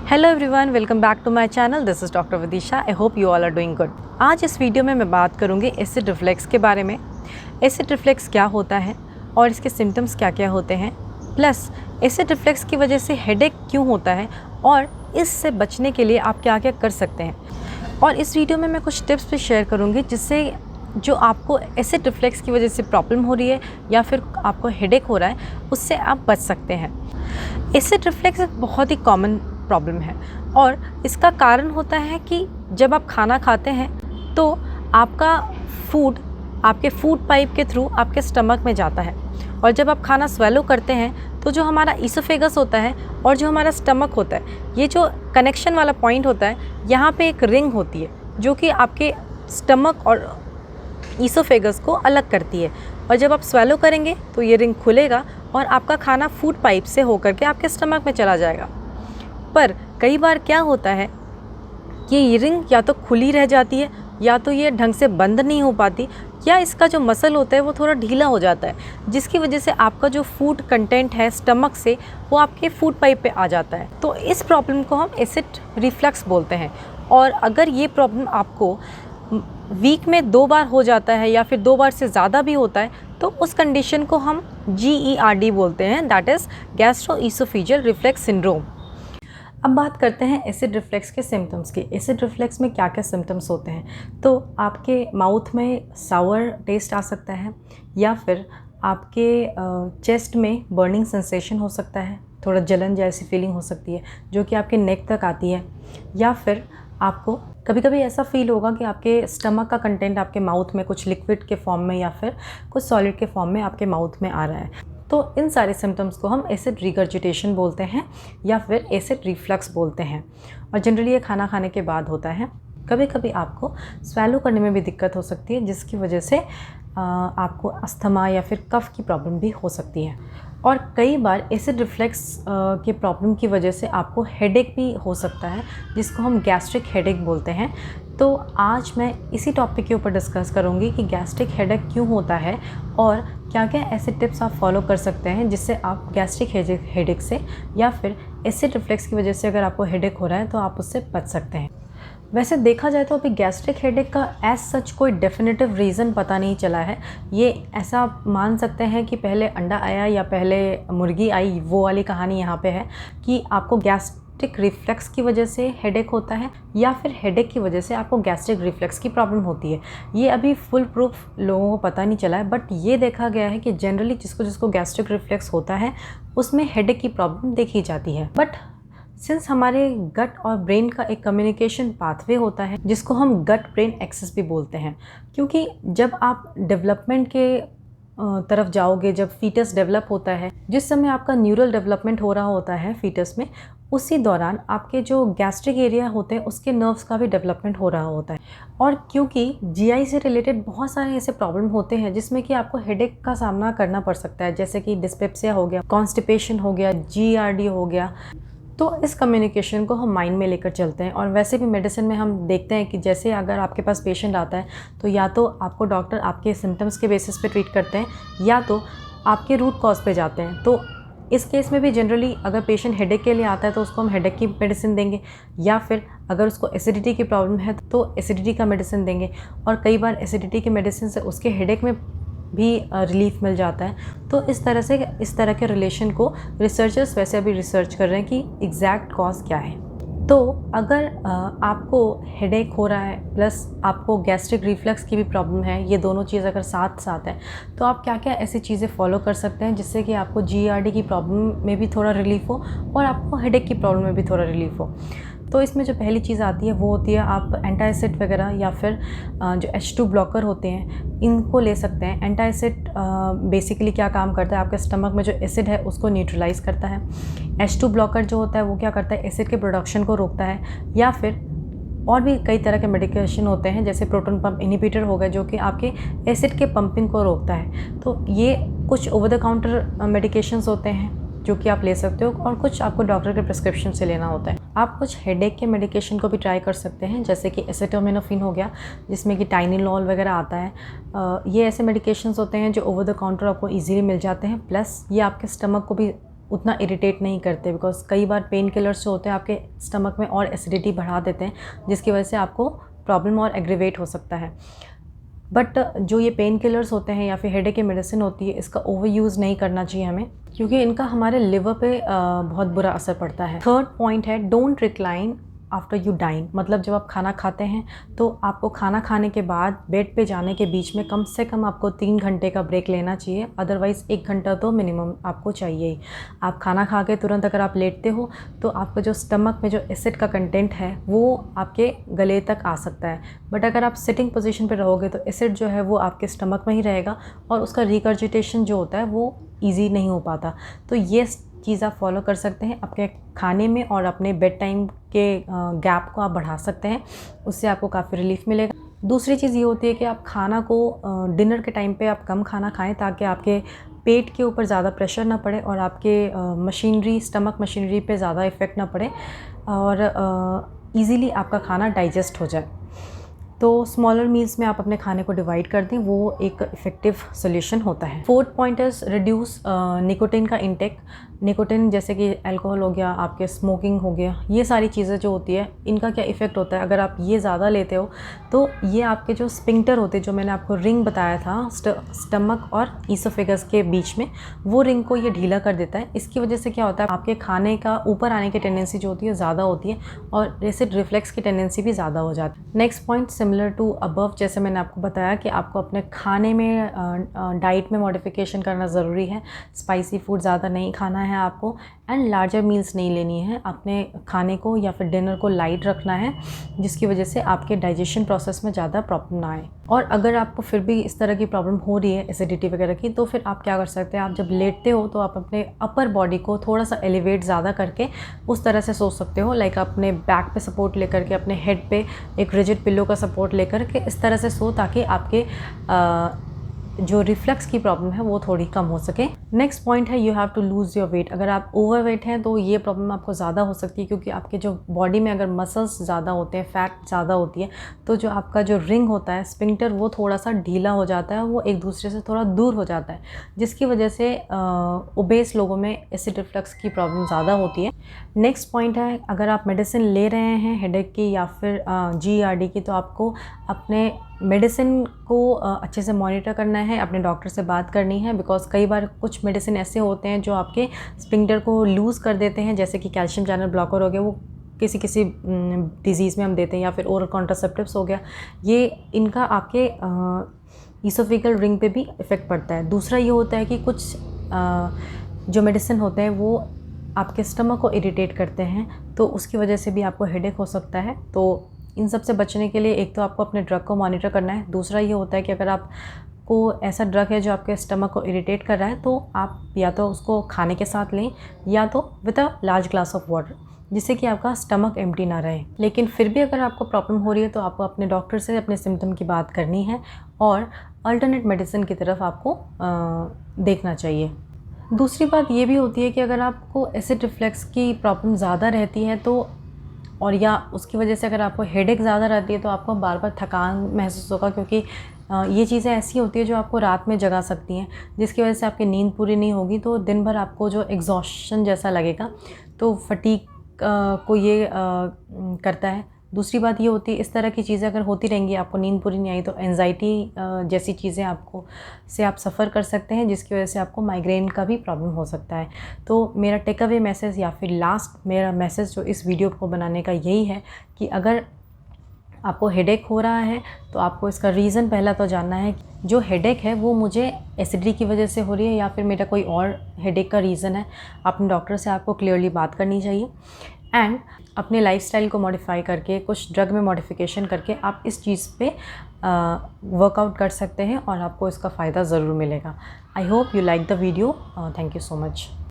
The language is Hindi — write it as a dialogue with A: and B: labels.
A: Hello everyone, welcome back to my channel. This is doctor Vidisha. I hope you all are doing good. आज इस वीडियो में मैं बात करूंगी एसिड रिफ्लेक्स के बारे में। एसिड रिफ्लेक्स क्या होता है और इसके सिम्टम्स क्या क्या होते हैं, प्लस एसिड रिफ्लेक्स की वजह से हेडेक क्यों होता है और इससे बचने के लिए आप क्या क्या कर सकते हैं। और इस वीडियो में मैं कुछ टिप्स भी शेयर करूँगी जिससे जो आपको एसिड रिफ्लेक्स की वजह से प्रॉब्लम हो रही है या फिर आपको हेडेक हो रहा है, उससे आप बच सकते हैं। एसिड रिफ्लेक्स एक बहुत ही कॉमन प्रॉब्लम है और इसका कारण होता है कि जब आप खाना खाते हैं तो आपका फूड आपके फूड पाइप के थ्रू आपके स्टमक में जाता है, और जब आप खाना स्वेलो करते हैं तो जो हमारा ईसोफेगस होता है और जो हमारा स्टमक होता है, ये जो कनेक्शन वाला पॉइंट होता है, यहाँ पे एक रिंग होती है जो कि आपके स्टमक और ईसोफेगस को अलग करती है। और जब आप स्वेलो करेंगे तो ये रिंग खुलेगा और आपका खाना फूड पाइप से होकर के आपके स्टमक में चला जाएगा। पर कई बार क्या होता है कि ये रिंग या तो खुली रह जाती है या तो ये ढंग से बंद नहीं हो पाती, या इसका जो मसल होता है वो थोड़ा ढीला हो जाता है, जिसकी वजह से आपका जो फूड कंटेंट है स्टमक से वो आपके फूड पाइप पे आ जाता है। तो इस प्रॉब्लम को हम एसिड रिफ्लक्स बोलते हैं। और अगर ये प्रॉब्लम आपको वीक में 2 बार हो जाता है या फिर 2 बार से ज़्यादा भी होता है तो उस कंडीशन को हम GERD बोलते हैं, that is gastro-oesophageal reflex syndrome. अब बात करते हैं एसिड रिफ्लेक्स के सिम्टम्स की। एसिड रिफ्लेक्स में क्या क्या सिम्टम्स होते हैं, तो आपके माउथ में सावर टेस्ट आ सकता है, या फिर आपके चेस्ट में बर्निंग सेंसेशन हो सकता है, थोड़ा जलन जैसी फीलिंग हो सकती है जो कि आपके नेक तक आती है, या फिर आपको कभी कभी ऐसा फील होगा कि आपके स्टमक का कंटेंट आपके माउथ में कुछ लिक्विड के फॉर्म में या फिर कुछ सॉलिड के फॉर्म में आपके माउथ में आ रहा है। तो इन सारे सिम्टम्स को हम एसिड रिगर्जिटेशन बोलते हैं या फिर एसिड रिफ्लक्स बोलते हैं, और जनरली ये खाना खाने के बाद होता है। कभी कभी आपको स्वेलो करने में भी दिक्कत हो सकती है, जिसकी वजह से आपको अस्थमा या फिर कफ की प्रॉब्लम भी हो सकती है। और कई बार एसिड रिफ्लेक्स के प्रॉब्लम की वजह से आपको हेडेक भी हो सकता है, जिसको हम गैस्ट्रिक हेडेक बोलते हैं। तो आज मैं इसी टॉपिक के ऊपर डिस्कस करूंगी कि गैस्ट्रिक हेडेक क्यों होता है और क्या क्या ऐसे टिप्स आप फॉलो कर सकते हैं जिससे आप गैस्ट्रिक हेडेक से या फिर एसिड रिफ्लेक्स की वजह से अगर आपको हेडेक हो रहा है तो आप उससे बच सकते हैं। वैसे देखा जाए तो अभी गैस्ट्रिक हेडेक का एज सच कोई डेफिनेटिव रीज़न पता नहीं चला है। ये ऐसा आप मान सकते हैं कि पहले अंडा आया या पहले मुर्गी आई, वो वाली कहानी यहाँ पे है कि आपको गैस्ट्रिक रिफ्लेक्स की वजह से हेडेक होता है या फिर हेडेक की वजह से आपको गैस्ट्रिक रिफ्लेक्स की प्रॉब्लम होती है। ये अभी फुल प्रूफ लोगों को पता नहीं चला है, बट ये देखा गया है कि जनरली जिसको जिसको गैस्ट्रिक रिफ्लेक्स होता है उसमें हेडेक की प्रॉब्लम देखी जाती है। बट सिंस हमारे गट और ब्रेन का एक कम्युनिकेशन पाथवे होता है जिसको हम गट ब्रेन एक्सेस भी बोलते हैं, क्योंकि जब आप डेवलपमेंट के तरफ जाओगे, जब फीटस डेवलप होता है, जिस समय आपका न्यूरल डेवलपमेंट हो रहा होता है फीटस में, उसी दौरान आपके जो गैस्ट्रिक एरिया होते हैं उसके नर्व्स का भी डेवलपमेंट हो रहा होता है। और क्योंकि जीआई से रिलेटेड बहुत सारे ऐसे प्रॉब्लम होते हैं जिसमें कि आपको हेडेक का सामना करना पड़ सकता है, जैसे कि डिस्पेप्सिया हो गया, कॉन्स्टिपेशन हो गया, GERD हो गया। तो इस कम्युनिकेशन को हम माइंड में लेकर चलते हैं। और वैसे भी मेडिसिन में हम देखते हैं कि जैसे अगर आपके पास पेशेंट आता है तो या तो आपको डॉक्टर आपके सिम्टम्स के बेसिस पे ट्रीट करते हैं या तो आपके रूट कॉज पे जाते हैं। तो इस केस में भी जनरली अगर पेशेंट हेडेक के लिए आता है तो उसको हम हेडेक की मेडिसिन देंगे, या फिर अगर उसको एसिडिटी की प्रॉब्लम है तो एसिडिटी का मेडिसिन देंगे। और कई बार एसिडिटी की मेडिसिन से उसके हेडेक में भी रिलीफ मिल जाता है। तो इस तरह के रिलेशन को रिसर्चर्स वैसे अभी रिसर्च कर रहे हैं कि एग्जैक्ट कॉज क्या है। तो अगर आपको हेडेक हो रहा है प्लस आपको गैस्ट्रिक रिफ्लक्स की भी प्रॉब्लम है, ये दोनों चीज़ अगर साथ साथ है, तो आप क्या क्या ऐसी चीज़ें फॉलो कर सकते हैं जिससे कि आपको GERD की प्रॉब्लम में भी थोड़ा रिलीफ हो और आपको हेडेक की प्रॉब्लम में भी थोड़ा रिलीफ हो। तो इसमें जो पहली चीज़ आती है वो होती है आप एंटासिड वगैरह या फिर जो H2 ब्लॉकर होते हैं इनको ले सकते हैं। एंटासिड बेसिकली क्या काम करता है, आपके स्टमक में जो एसिड है उसको न्यूट्रलाइज करता है। H2 ब्लॉकर जो होता है वो क्या करता है, एसिड के प्रोडक्शन को रोकता है। या फिर और भी कई तरह के मेडिकेशन होते हैं जैसे प्रोटॉन पंप इनहिबिटर हो गया जो कि आपके एसिड के पंपिंग को रोकता है। तो ये कुछ ओवर द काउंटर मेडिकेशंस होते हैं जो कि आप ले सकते हो, और कुछ आपको डॉक्टर के प्रिस्क्रिप्शन से लेना होता है। आप कुछ हेडेक के मेडिकेशन को भी ट्राई कर सकते हैं, जैसे कि एसिटामिनोफेन हो गया जिसमें कि टाइनिलॉल वगैरह आता है। ये ऐसे मेडिकेशंस होते हैं जो ओवर द काउंटर आपको इजीली मिल जाते हैं, प्लस ये आपके स्टमक को भी उतना इरिटेट नहीं करते, बिकॉज कई बार पेन किलर्स जो होते हैं आपके स्टमक में और एसिडिटी बढ़ा देते हैं, जिसकी वजह से आपको प्रॉब्लम और एग्रीवेट हो सकता है। बट जो ये पेन किलर्स होते हैं या फिर हेडेक की मेडिसिन होती है, इसका ओवर यूज़ नहीं करना चाहिए हमें, क्योंकि इनका हमारे लिवर पे बहुत बुरा असर पड़ता है। थर्ड पॉइंट है don't recline after you dine. मतलब जब आप खाना खाते हैं तो आपको खाना खाने के बाद बेड पे जाने के बीच में कम से कम आपको 3 घंटे का ब्रेक लेना चाहिए, अदरवाइज़ 1 घंटा तो मिनिमम आपको चाहिए ही। आप खाना खा के तुरंत अगर आप लेटते हो तो आपका जो स्टमक में जो एसिड का कंटेंट है वो आपके गले तक आ सकता है, बट अगर आप सिटिंग पोजीशन पे रहोगे तो एसिड जो है वो आपके स्टमक में ही रहेगा और उसका रिकर्जिटेशन जो होता है वो ईजी नहीं हो पाता। तो ये चीज़ आप फॉलो कर सकते हैं अपने खाने में, और अपने बेड टाइम के गैप को आप बढ़ा सकते हैं, उससे आपको काफ़ी रिलीफ मिलेगा। दूसरी चीज़ ये होती है कि आप खाना को डिनर के टाइम पे आप कम खाना खाएं, ताकि आपके पेट के ऊपर ज़्यादा प्रेशर ना पड़े और आपके मशीनरी स्टमक मशीनरी पे ज़्यादा इफ़ेक्ट ना पड़े और ईज़िली आपका खाना डाइजेस्ट हो जाए। तो स्मॉलर मील्स में आप अपने खाने को डिवाइड कर दें, वो एक इफ़ेक्टिव सोल्यूशन होता है। Fourth point is reduce nicotine का इंटेक। निकोटिन जैसे कि अल्कोहल हो गया, आपके स्मोकिंग हो गया, ये सारी चीज़ें जो होती है इनका क्या इफ़ेक्ट होता है, अगर आप ये ज़्यादा लेते हो तो ये आपके जो स्पिंक्टर होते हैं, जो मैंने आपको रिंग बताया था स्टमक और ईसोफेगस के बीच में, वो रिंग को ये ढीला कर देता है। इसकी वजह से क्या होता है, आपके खाने का ऊपर आने की टेंडेंसी जो होती है ज़्यादा होती है और एसिड रिफ्लेक्स की टेंडेंसी भी ज़्यादा हो जाती है। Next point similar to above, जैसे मैंने आपको बताया कि आपको अपने खाने में डाइट में मॉडिफिकेशन करना ज़रूरी है। स्पाइसी फूड ज़्यादा नहीं खाना है आपको, एंड लार्जर मील्स नहीं लेनी है। अपने खाने को या फिर डिनर को लाइट रखना है, जिसकी वजह से आपके डाइजेशन प्रोसेस में ज़्यादा प्रॉब्लम ना आए। और अगर आपको फिर भी इस तरह की प्रॉब्लम हो रही है एसिडिटी वगैरह की, तो फिर आप क्या कर सकते हैं, आप जब लेटते हो तो आप अपने अपर बॉडी को थोड़ा सा एलिवेट ज़्यादा करके उस तरह से सो सकते हो, लाइक अपने बैक पे सपोर्ट लेकर के, अपने हेड पे एक रिजिड पिलो का सपोर्ट लेकर के इस तरह से सो, ताकि आपके जो रिफ्लक्स की प्रॉब्लम है वो थोड़ी कम हो सके। नेक्स्ट पॉइंट है you have to lose your weight. अगर आप ओवर वेट हैं तो ये प्रॉब्लम आपको ज़्यादा हो सकती है, क्योंकि आपके जो बॉडी में अगर मसल्स ज़्यादा होते हैं, फैट ज़्यादा होती है, तो जो आपका जो रिंग होता है स्पिंक्टर, वो थोड़ा सा ढीला हो जाता है, वो एक दूसरे से थोड़ा दूर हो जाता है, जिसकी वजह से ओबेस लोगों में एसिड रिफ्लक्स की प्रॉब्लम ज़्यादा होती है। नेक्स्ट पॉइंट है अगर आप मेडिसिन ले रहे हैं हेडेक की या फिर GERD की, तो आपको अपने मेडिसिन को अच्छे से मॉनिटर करना है, अपने डॉक्टर से बात करनी है, बिकॉज कई बार कुछ मेडिसिन ऐसे होते हैं जो आपके स्पिंक्टर को लूज़ कर देते हैं, जैसे कि कैल्शियम चैनल ब्लॉकर हो गया, वो किसी डिजीज़ में हम देते हैं, या फिर ओरल कॉन्ट्रासेप्टिव्स हो गया, ये इनका आपके ईसोफेगल रिंग पे भी इफ़ेक्ट पड़ता है। दूसरा ये होता है कि कुछ जो मेडिसिन होते हैं वो आपके स्टमक को इरिटेट करते हैं, तो उसकी वजह से भी आपको हेडेक हो सकता है। तो इन सब से बचने के लिए एक तो आपको अपने ड्रग को मॉनिटर करना है, दूसरा ये होता है कि अगर आपको ऐसा ड्रग है जो आपके स्टमक को इरिटेट कर रहा है, तो आप या तो उसको खाने के साथ लें या तो with a large glass of water, जिससे कि आपका स्टमक एम्प्टी ना रहे। लेकिन फिर भी अगर आपको प्रॉब्लम हो रही है तो आपको अपने डॉक्टर से अपने सिम्टम की बात करनी है और अल्टरनेट मेडिसिन की तरफ आपको देखना चाहिए। दूसरी बात ये भी होती है कि अगर आपको एसिड रिफ्लेक्स की प्रॉब्लम ज़्यादा रहती है तो, और या उसकी वजह से अगर आपको हेडेक ज़्यादा रहती है, तो आपको बार बार थकान महसूस होगा, क्योंकि ये चीज़ें ऐसी होती है जो आपको रात में जगा सकती हैं, जिसकी वजह से आपकी नींद पूरी नहीं होगी, तो दिन भर आपको जो एग्जॉशन जैसा लगेगा, तो फटीग को ये करता है। दूसरी बात ये होती है, इस तरह की चीज़ें अगर होती रहेंगी, आपको नींद पूरी नहीं आई, तो एंजाइटी जैसी चीज़ें आपको से आप सफ़र कर सकते हैं, जिसकी वजह से आपको माइग्रेन का भी प्रॉब्लम हो सकता है। तो मेरा टेक अवे मैसेज या फिर लास्ट मेरा मैसेज जो इस वीडियो को बनाने का यही है कि अगर आपको हेडेक हो रहा है तो आपको इसका रीज़न पहला तो जानना है, जो हेडेक है वो मुझे एसिडिटी की वजह से हो रही है या फिर मेरा कोई और हेडेक का रीज़न है। अपने डॉक्टर से आपको क्लियरली बात करनी चाहिए, एंड अपने लाइफस्टाइल को मॉडिफाई करके, कुछ ड्रग में मॉडिफिकेशन करके आप इस चीज़ पे वर्कआउट कर सकते हैं और आपको इसका फ़ायदा ज़रूर मिलेगा। आई hope you like the video. Thank you so much.